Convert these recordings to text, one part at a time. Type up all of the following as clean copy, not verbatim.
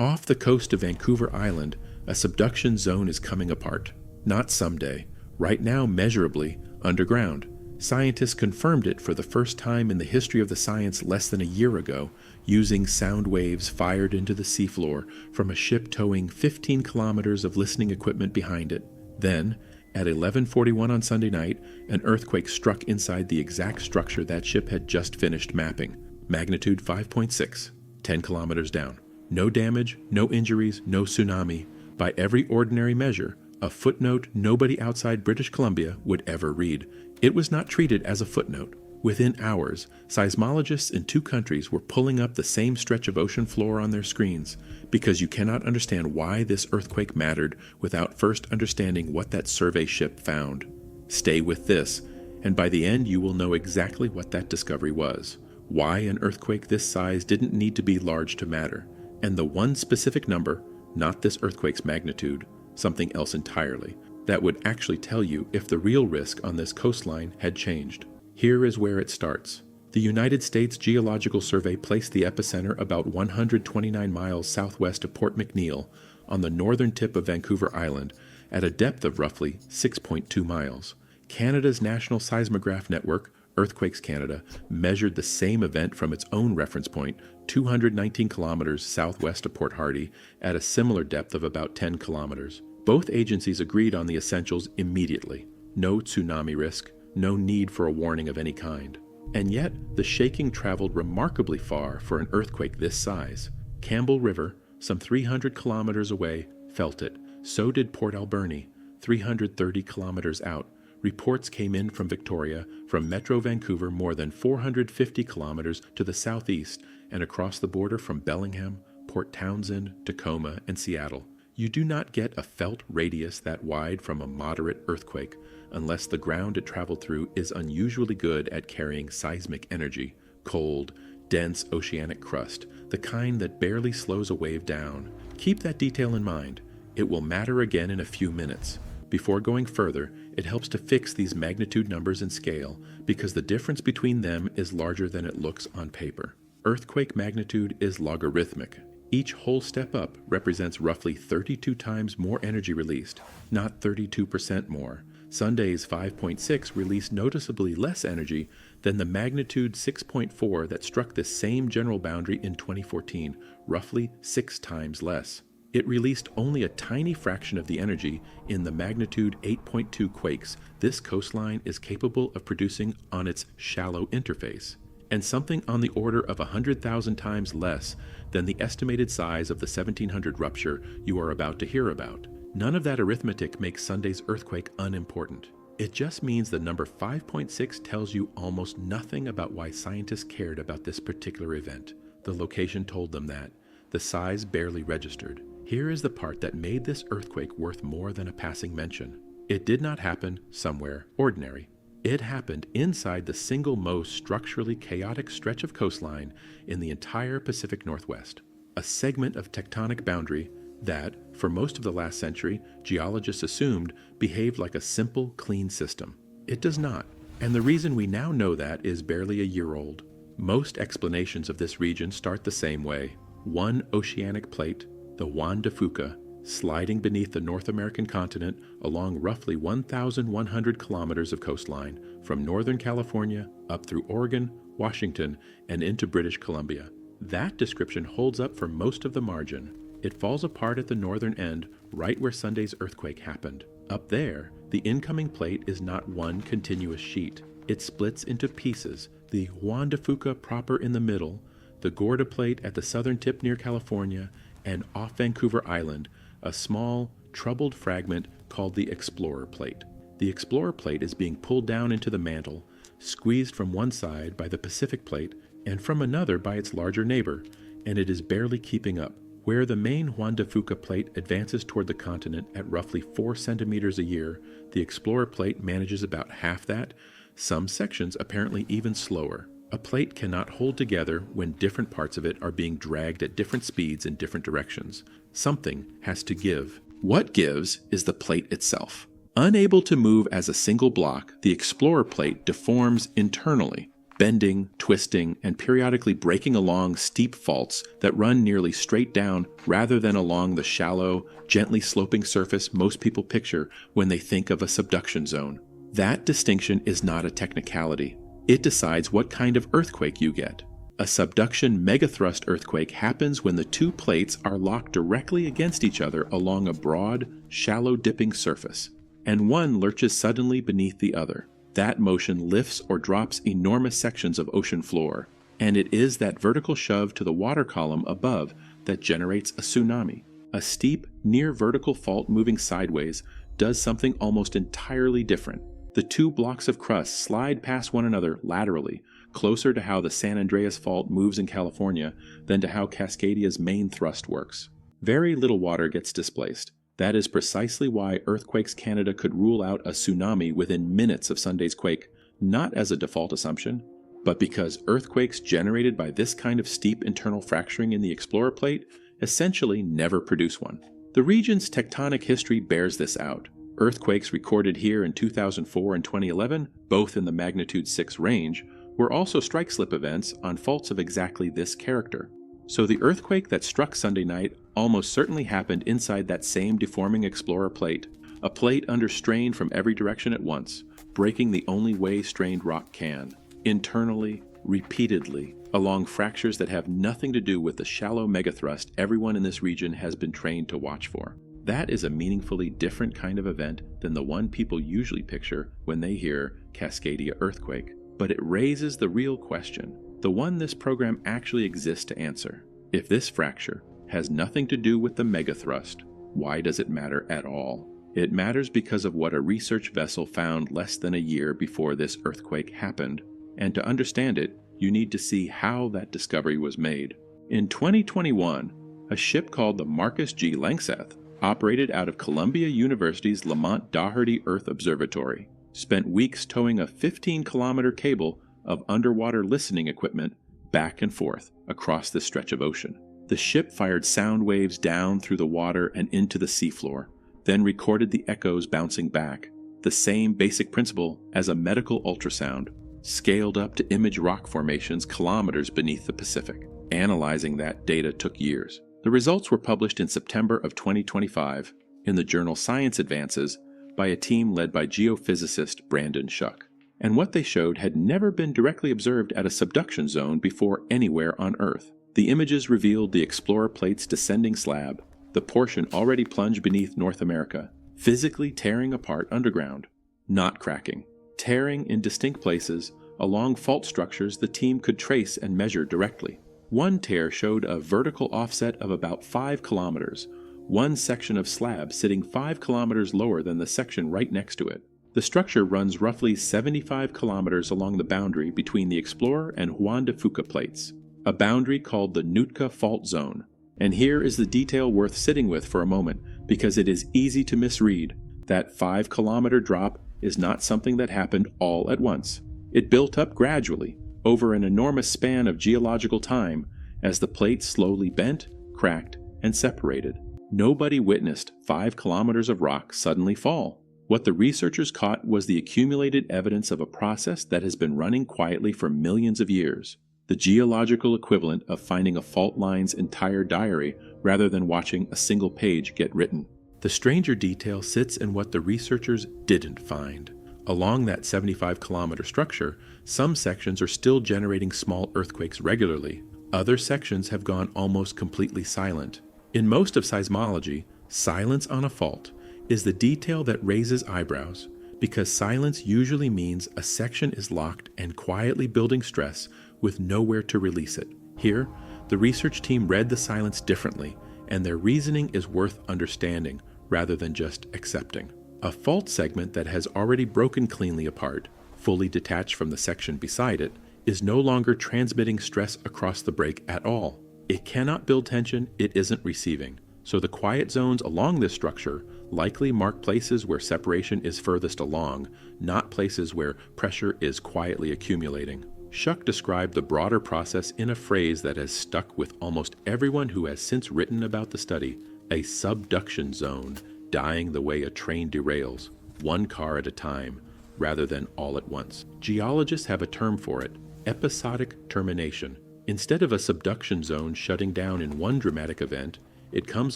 Off the coast of Vancouver Island, a subduction zone is coming apart. Not someday, right now measurably, underground. Scientists confirmed it for the first time in the history of the science less than a year ago, using sound waves fired into the seafloor from a ship towing 15 kilometers of listening equipment behind it. Then, at 11:41 on Sunday night, an earthquake struck inside the exact structure that ship had just finished mapping. Magnitude 5.6, 10 kilometers down. No damage, no injuries, no tsunami. By every ordinary measure, a footnote nobody outside British Columbia would ever read. It was not treated as a footnote. Within hours, seismologists in 2 countries were pulling up the same stretch of ocean floor on their screens, because you cannot understand why this earthquake mattered without first understanding what that survey ship found. Stay with this, and by the end you will know exactly what that discovery was, why an earthquake this size didn't need to be large to matter, and the one specific number, not this earthquake's magnitude, something else entirely, that would actually tell you if the real risk on this coastline had changed. Here is where it starts. The United States Geological Survey placed the epicenter about 129 miles southwest of Port McNeill on the northern tip of Vancouver Island at a depth of roughly 6.2 miles. Canada's National Seismograph Network, Earthquakes Canada, measured the same event from its own reference point, 219 kilometers southwest of Port Hardy, at a similar depth of about 10 kilometers. Both agencies agreed on the essentials immediately. No tsunami risk, no need for a warning of any kind. And yet, the shaking traveled remarkably far for an earthquake this size. Campbell River, some 300 kilometers away, felt it. So did Port Alberni, 330 kilometers out. Reports came in from Victoria, from Metro Vancouver more than 450 kilometers to the southeast, and across the border from Bellingham, Port Townsend, Tacoma, and Seattle. You do not get a felt radius that wide from a moderate earthquake unless the ground it traveled through is unusually good at carrying seismic energy, cold, dense oceanic crust, the kind that barely slows a wave down. Keep that detail in mind. It will matter again in a few minutes. Before going further, it helps to fix these magnitude numbers in scale because the difference between them is larger than it looks on paper. Earthquake magnitude is logarithmic. Each whole step up represents roughly 32 times more energy released, not 32% more. Sunday's 5.6 released noticeably less energy than the magnitude 6.4 that struck this same general boundary in 2014, roughly 6 times less. It released only a tiny fraction of the energy in the magnitude 8.2 quakes this coastline is capable of producing on its shallow interface, and something on the order of 100,000 times less than the estimated size of the 1700 rupture you are about to hear about. None of that arithmetic makes Sunday's earthquake unimportant. It just means the number 5.6 tells you almost nothing about why scientists cared about this particular event. The location told them that. The size barely registered. Here is the part that made this earthquake worth more than a passing mention. It did not happen somewhere ordinary. It happened inside the single most structurally chaotic stretch of coastline in the entire Pacific Northwest. A segment of tectonic boundary that, for most of the last century, geologists assumed behaved like a simple, clean system. It does not, and the reason we now know that is barely a year old. Most explanations of this region start the same way. One oceanic plate, the Juan de Fuca, sliding beneath the North American continent along roughly 1,100 kilometers of coastline from Northern California up through Oregon, Washington, and into British Columbia. That description holds up for most of the margin. It falls apart at the northern end, right where Sunday's earthquake happened. Up there, the incoming plate is not one continuous sheet. It splits into pieces, the Juan de Fuca proper in the middle, the Gorda plate at the southern tip near California, and off Vancouver Island, a small, troubled fragment called the Explorer Plate. The Explorer Plate is being pulled down into the mantle, squeezed from one side by the Pacific Plate and from another by its larger neighbor, and it is barely keeping up. Where the main Juan de Fuca Plate advances toward the continent at roughly 4 centimeters a year, the Explorer Plate manages about half that, some sections apparently even slower. A plate cannot hold together when different parts of it are being dragged at different speeds in different directions. Something has to give. What gives is the plate itself. Unable to move as a single block, the Explorer Plate deforms internally, bending, twisting, and periodically breaking along steep faults that run nearly straight down rather than along the shallow, gently sloping surface most people picture when they think of a subduction zone. That distinction is not a technicality. It decides what kind of earthquake you get. A subduction megathrust earthquake happens when the two plates are locked directly against each other along a broad, shallow dipping surface, and one lurches suddenly beneath the other. That motion lifts or drops enormous sections of ocean floor, and it is that vertical shove to the water column above that generates a tsunami. A steep, near-vertical fault moving sideways does something almost entirely different. The two blocks of crust slide past one another laterally, closer to how the San Andreas Fault moves in California than to how Cascadia's main thrust works. Very little water gets displaced. That is precisely why Earthquakes Canada could rule out a tsunami within minutes of Sunday's quake, not as a default assumption, but because earthquakes generated by this kind of steep internal fracturing in the Explorer Plate essentially never produce one. The region's tectonic history bears this out. Earthquakes recorded here in 2004 and 2011, both in the magnitude 6 range, were also strike-slip events on faults of exactly this character. So the earthquake that struck Sunday night almost certainly happened inside that same deforming Explorer Plate, a plate under strain from every direction at once, breaking the only way strained rock can, internally, repeatedly, along fractures that have nothing to do with the shallow megathrust everyone in this region has been trained to watch for. That is a meaningfully different kind of event than the one people usually picture when they hear Cascadia earthquake. But it raises the real question, the one this program actually exists to answer. If this fracture has nothing to do with the megathrust, why does it matter at all? It matters because of what a research vessel found less than a year before this earthquake happened, and to understand it, you need to see how that discovery was made. In 2021, a ship called the Marcus G. Langseth, operated out of Columbia University's Lamont Doherty Earth Observatory, spent weeks towing a 15-kilometer cable of underwater listening equipment back and forth across this stretch of ocean. The ship fired sound waves down through the water and into the seafloor, then recorded the echoes bouncing back, the same basic principle as a medical ultrasound, scaled up to image rock formations kilometers beneath the Pacific. Analyzing that data took years. The results were published in September of 2025 in the journal Science Advances by a team led by geophysicist Brandon Shuck. And what they showed had never been directly observed at a subduction zone before anywhere on Earth. The images revealed the Explorer Plate's descending slab, the portion already plunged beneath North America, physically tearing apart underground, not cracking, tearing in distinct places along fault structures the team could trace and measure directly. One tear showed a vertical offset of about 5 kilometers, one section of slab sitting 5 kilometers lower than the section right next to it. The structure runs roughly 75 kilometers along the boundary between the Explorer and Juan de Fuca plates, a boundary called the Nootka Fault Zone. And here is the detail worth sitting with for a moment, because it is easy to misread. That 5-kilometer drop is not something that happened all at once. It built up gradually, over an enormous span of geological time, as the plate slowly bent, cracked, and separated. Nobody witnessed 5 kilometers of rock suddenly fall. What the researchers caught was the accumulated evidence of a process that has been running quietly for millions of years, the geological equivalent of finding a fault line's entire diary rather than watching a single page get written. The stranger detail sits in what the researchers didn't find. Along that 75-kilometer structure, some sections are still generating small earthquakes regularly. Other sections have gone almost completely silent. In most of seismology, silence on a fault is the detail that raises eyebrows, because silence usually means a section is locked and quietly building stress with nowhere to release it. Here, the research team read the silence differently, and their reasoning is worth understanding rather than just accepting. A fault segment that has already broken cleanly apart, fully detached from the section beside it, is no longer transmitting stress across the break at all. It cannot build tension it isn't receiving, so the quiet zones along this structure likely mark places where separation is furthest along, not places where pressure is quietly accumulating. Shuck described the broader process in a phrase that has stuck with almost everyone who has since written about the study: a subduction zone, dying the way a train derails, one car at a time, rather than all at once. Geologists have a term for it: Episodic termination. Instead of a subduction zone shutting down in one dramatic event, it comes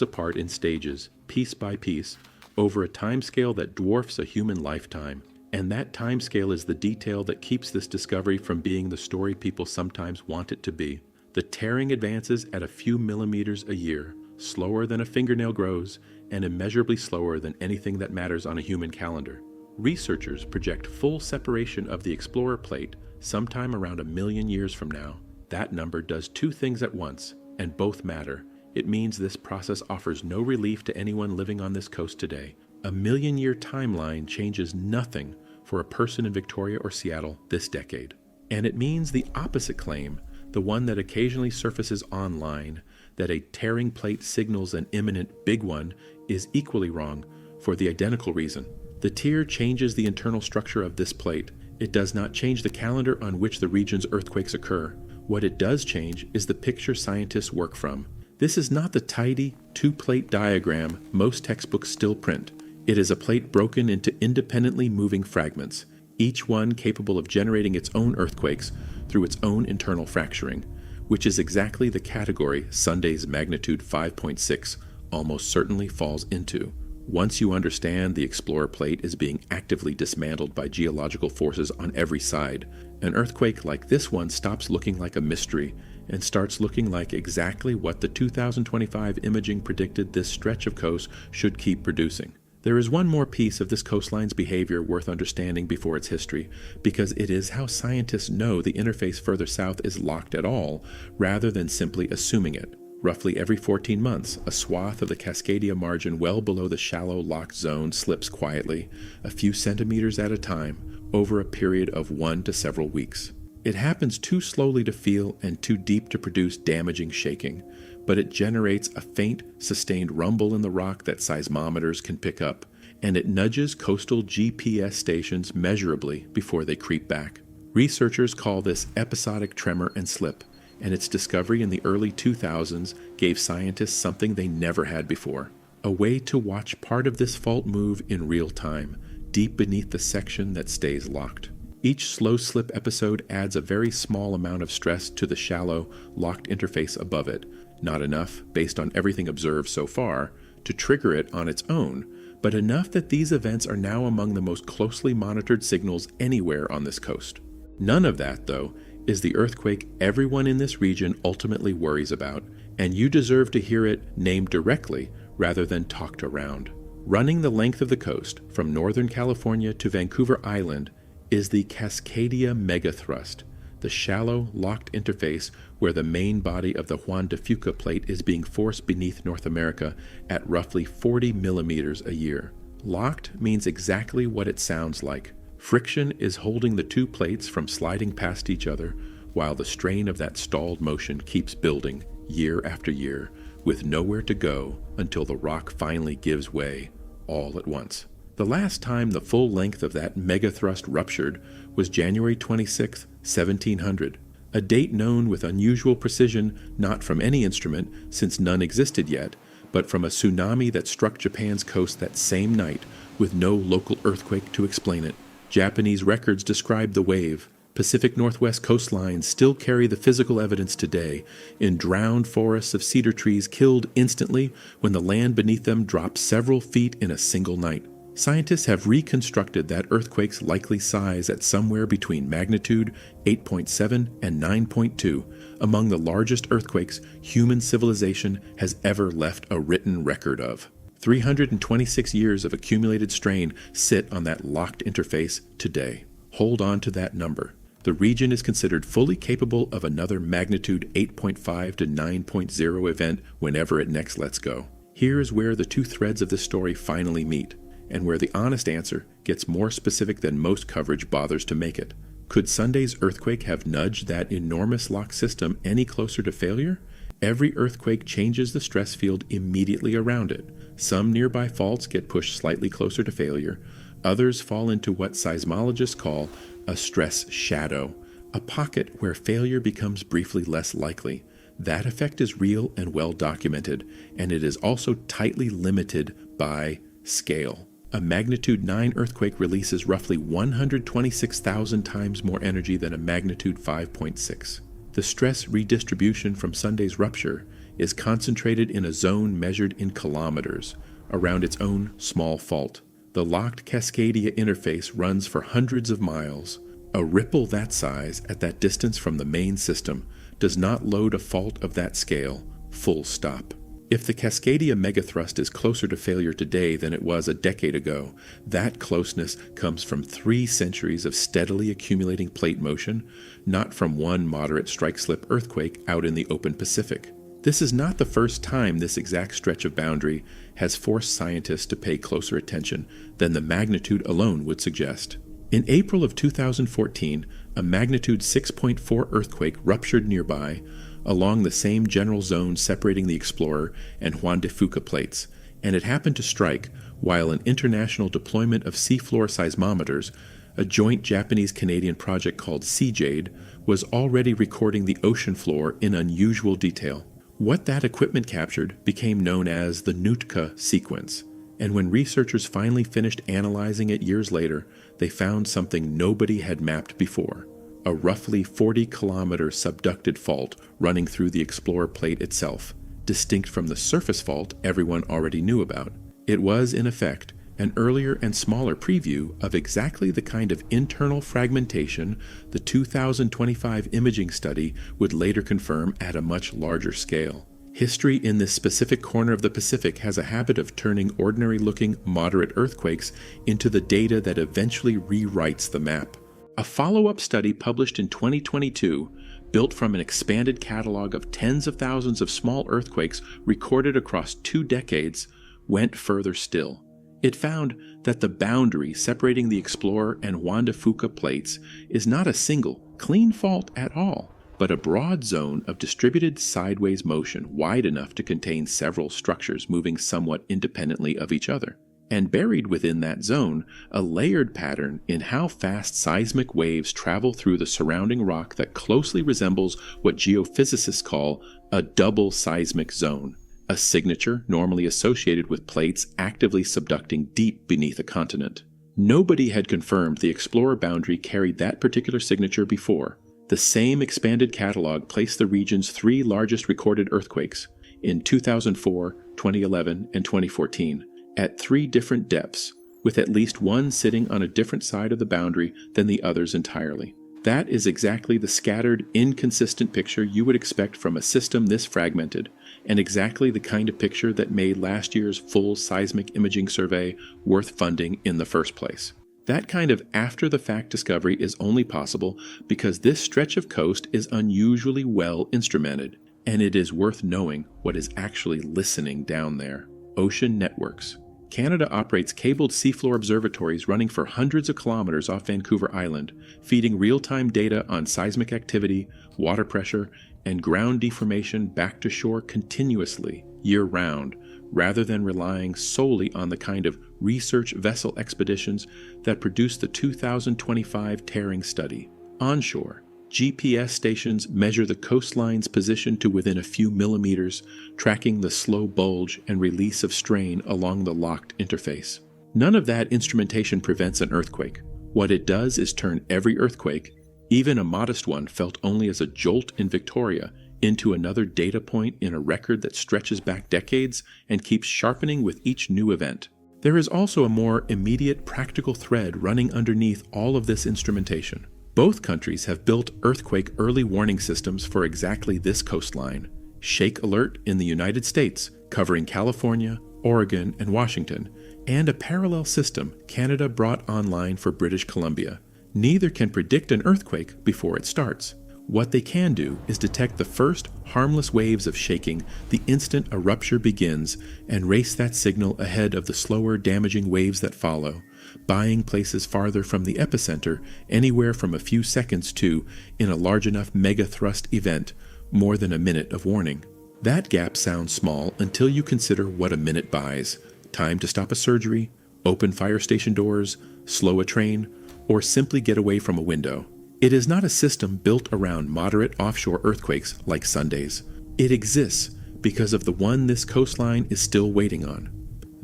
apart in stages, piece by piece, over a timescale that dwarfs a human lifetime. And that timescale is the detail that keeps this discovery from being the story people sometimes want it to be. The tearing advances at a few millimeters a year, slower than a fingernail grows, and immeasurably slower than anything that matters on a human calendar. Researchers project full separation of the explorer plate sometime around 1 million years from now. That number does two things at once, and both matter. It means this process offers no relief to anyone living on this coast today. A 1 million-year timeline changes nothing for a person in Victoria or Seattle this decade. And it means the opposite claim, the one that occasionally surfaces online, that a tearing plate signals an imminent big one, is equally wrong for the identical reason. The tear changes the internal structure of this plate. It does not change the calendar on which the region's earthquakes occur. What it does change is the picture scientists work from. This is not the tidy, two-plate diagram most textbooks still print. It is a plate broken into independently moving fragments, each one capable of generating its own earthquakes through its own internal fracturing, which is exactly the category Sunday's magnitude 5.6 almost certainly falls into. Once you understand the explorer plate is being actively dismantled by geological forces on every side, an earthquake like this one stops looking like a mystery and starts looking like exactly what the 2025 imaging predicted this stretch of coast should keep producing. There is one more piece of this coastline's behavior worth understanding before its history, because it is how scientists know the interface further south is locked at all, rather than simply assuming it. Roughly every 14 months, a swath of the Cascadia margin well below the shallow locked zone slips quietly, a few centimeters at a time, over a period of 1 to several weeks. It happens too slowly to feel and too deep to produce damaging shaking, but it generates a faint, sustained rumble in the rock that seismometers can pick up, and it nudges coastal GPS stations measurably before they creep back. Researchers call this episodic tremor and slip, and its discovery in the early 2000s gave scientists something they never had before: a way to watch part of this fault move in real time, deep beneath the section that stays locked. Each slow slip episode adds a very small amount of stress to the shallow, locked interface above it, not enough, based on everything observed so far, to trigger it on its own, but enough that these events are now among the most closely monitored signals anywhere on this coast. None of that, though, is the earthquake everyone in this region ultimately worries about, and you deserve to hear it named directly rather than talked around. Running the length of the coast, from Northern California to Vancouver Island, is the Cascadia megathrust, the shallow, locked interface where the main body of the Juan de Fuca plate is being forced beneath North America at roughly 40 millimeters a year. Locked means exactly what it sounds like. Friction is holding the two plates from sliding past each other, while the strain of that stalled motion keeps building year after year, with nowhere to go until the rock finally gives way all at once. The last time the full length of that megathrust ruptured was January 26, 1700, a date known with unusual precision not from any instrument, since none existed yet, but from a tsunami that struck Japan's coast that same night with no local earthquake to explain it. Japanese records describe the wave. Pacific Northwest coastlines still carry the physical evidence today, in drowned forests of cedar trees killed instantly when the land beneath them dropped several feet in a single night. Scientists have reconstructed that earthquake's likely size at somewhere between magnitude 8.7 and 9.2, among the largest earthquakes human civilization has ever left a written record of. 326 years of accumulated strain sit on that locked interface today. Hold on to that number. The region is considered fully capable of another magnitude 8.5 to 9.0 event whenever it next lets go. Here is where the two threads of this story finally meet, and where the honest answer gets more specific than most coverage bothers to make it. Could Sunday's earthquake have nudged that enormous lock system any closer to failure? Every earthquake changes the stress field immediately around it. Some nearby faults get pushed slightly closer to failure. Others fall into what seismologists call a stress shadow, a pocket where failure becomes briefly less likely. That effect is real and well documented, and it is also tightly limited by scale. A magnitude 9 earthquake releases roughly 126,000 times more energy than a magnitude 5.6. The stress redistribution from Sunday's rupture is concentrated in a zone measured in kilometers around its own small fault. The locked Cascadia interface runs for hundreds of miles. A ripple that size at that distance from the main system does not load a fault of that scale, full stop. If the Cascadia megathrust is closer to failure today than it was a decade ago, that closeness comes from 3 centuries of steadily accumulating plate motion, not from one moderate strike-slip earthquake out in the open Pacific. This is not the first time this exact stretch of boundary has forced scientists to pay closer attention than the magnitude alone would suggest. In April of 2014, a magnitude 6.4 earthquake ruptured nearby, along the same general zone separating the Explorer and Juan de Fuca plates, and it happened to strike while an international deployment of seafloor seismometers, a joint Japanese-Canadian project called CJADE, was already recording the ocean floor in unusual detail. What that equipment captured became known as the Nootka sequence, and when researchers finally finished analyzing it years later, they found something nobody had mapped before. A roughly 40-kilometer subducted fault running through the Explorer plate itself, distinct from the surface fault everyone already knew about. It was, in effect, an earlier and smaller preview of exactly the kind of internal fragmentation the 2025 imaging study would later confirm at a much larger scale. History in this specific corner of the Pacific has a habit of turning ordinary-looking moderate earthquakes into the data that eventually rewrites the map. A follow-up study published in 2022, built from an expanded catalog of tens of thousands of small earthquakes recorded across 2 decades, went further still. It found that the boundary separating the Explorer and Juan de Fuca plates is not a single, clean fault at all, but a broad zone of distributed sideways motion wide enough to contain several structures moving somewhat independently of each other. And buried within that zone, a layered pattern in how fast seismic waves travel through the surrounding rock that closely resembles what geophysicists call a double seismic zone, a signature normally associated with plates actively subducting deep beneath a continent. Nobody had confirmed the Explorer boundary carried that particular signature before. The same expanded catalog placed the region's 3 largest recorded earthquakes, in 2004, 2011, and 2014, at 3 different depths, with at least one sitting on a different side of the boundary than the others entirely. That is exactly the scattered, inconsistent picture you would expect from a system this fragmented, and exactly the kind of picture that made last year's full seismic imaging survey worth funding in the first place. That kind of after-the-fact discovery is only possible because this stretch of coast is unusually well instrumented, and it is worth knowing what is actually listening down there. Ocean networks. Canada operates cabled seafloor observatories running for hundreds of kilometers off Vancouver Island, feeding real-time data on seismic activity, water pressure, and ground deformation back to shore continuously, year-round, rather than relying solely on the kind of research vessel expeditions that produced the 2025 tearing study. Onshore, GPS stations measure the coastline's position to within a few millimeters, tracking the slow bulge and release of strain along the locked interface. None of that instrumentation prevents an earthquake. What it does is turn every earthquake, even a modest one felt only as a jolt in Victoria, into another data point in a record that stretches back decades and keeps sharpening with each new event. There is also a more immediate practical thread running underneath all of this instrumentation. Both countries have built earthquake early warning systems for exactly this coastline. Shake Alert in the United States, covering California, Oregon, and Washington, and a parallel system Canada brought online for British Columbia. Neither can predict an earthquake before it starts. What they can do is detect the first harmless waves of shaking the instant a rupture begins and race that signal ahead of the slower, damaging waves that follow, buying places farther from the epicenter anywhere from a few seconds to, in a large enough megathrust event, more than a minute of warning. That gap sounds small until you consider what a minute buys: time to stop a surgery, open fire station doors, slow a train, or simply get away from a window. It is not a system built around moderate offshore earthquakes like Sunday's. It exists because of the one this coastline is still waiting on.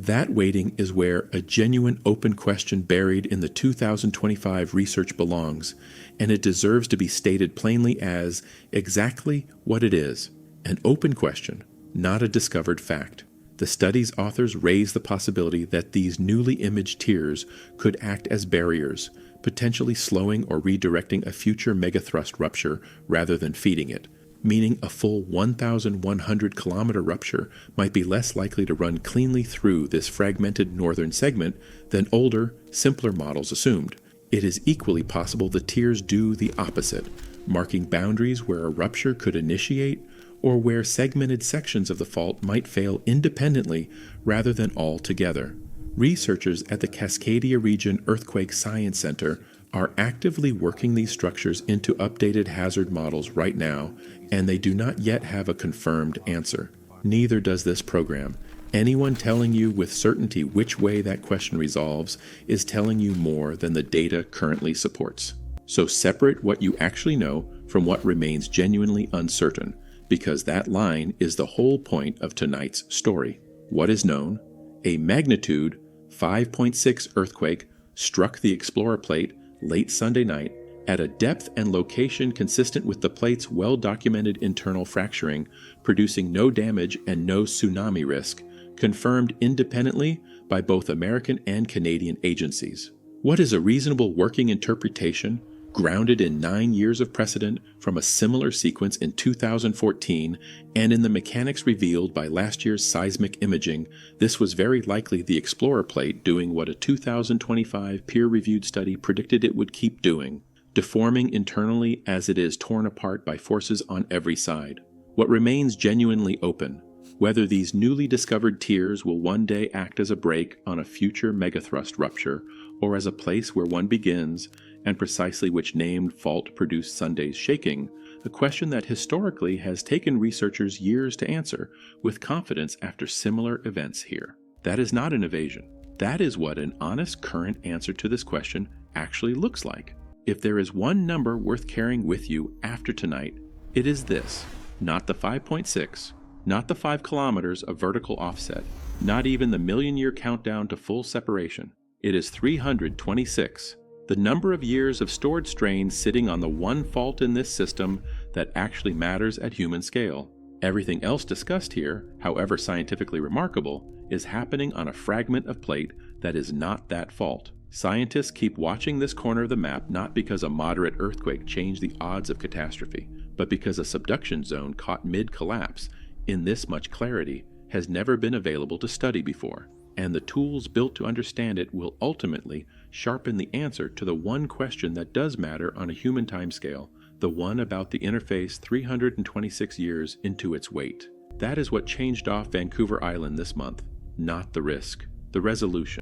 That waiting is where a genuine open question buried in the 2025 research belongs, and it deserves to be stated plainly as exactly what it is: an open question, not a discovered fact. The study's authors raise the possibility that these newly imaged tiers could act as barriers, potentially slowing or redirecting a future megathrust rupture rather than feeding it, meaning a full 1,100-kilometer rupture might be less likely to run cleanly through this fragmented northern segment than older, simpler models assumed. It is equally possible the tiers do the opposite, marking boundaries where a rupture could initiate or where segmented sections of the fault might fail independently rather than all together. Researchers at the Cascadia Region Earthquake Science Center are actively working these structures into updated hazard models right now, and they do not yet have a confirmed answer. Neither does this program. Anyone telling you with certainty which way that question resolves is telling you more than the data currently supports. So separate what you actually know from what remains genuinely uncertain, because that line is the whole point of tonight's story. What is known? A magnitude 5.6 earthquake struck the Explorer Plate late Sunday night at a depth and location consistent with the plate's well-documented internal fracturing, producing no damage and no tsunami risk, confirmed independently by both American and Canadian agencies. What is a reasonable working interpretation, grounded in 9 years of precedent from a similar sequence in 2014 and in the mechanics revealed by last year's seismic imaging? This was very likely the Explorer Plate doing what a 2025 peer-reviewed study predicted it would keep doing, deforming internally as it is torn apart by forces on every side. What remains genuinely open: whether these newly discovered tiers will one day act as a brake on a future megathrust rupture, or as a place where one begins, and precisely which named fault produced Sunday's shaking, a question that historically has taken researchers years to answer with confidence after similar events here. That is not an evasion. That is what an honest current answer to this question actually looks like. If there is one number worth carrying with you after tonight, it is this: not the 5.6, not the 5 kilometers of vertical offset, not even the million-year countdown to full separation. It is 326. The number of years of stored strain sitting on the one fault in this system that actually matters at human scale. Everything else discussed here, however scientifically remarkable, is happening on a fragment of plate that is not that fault. Scientists keep watching this corner of the map not because a moderate earthquake changed the odds of catastrophe, but because a subduction zone caught mid-collapse in this much clarity has never been available to study before, and the tools built to understand it will ultimately sharpen the answer to the one question that does matter on a human timescale, the one about the interface 326 years into its weight. That is what changed off Vancouver Island this month, not the risk, the resolution.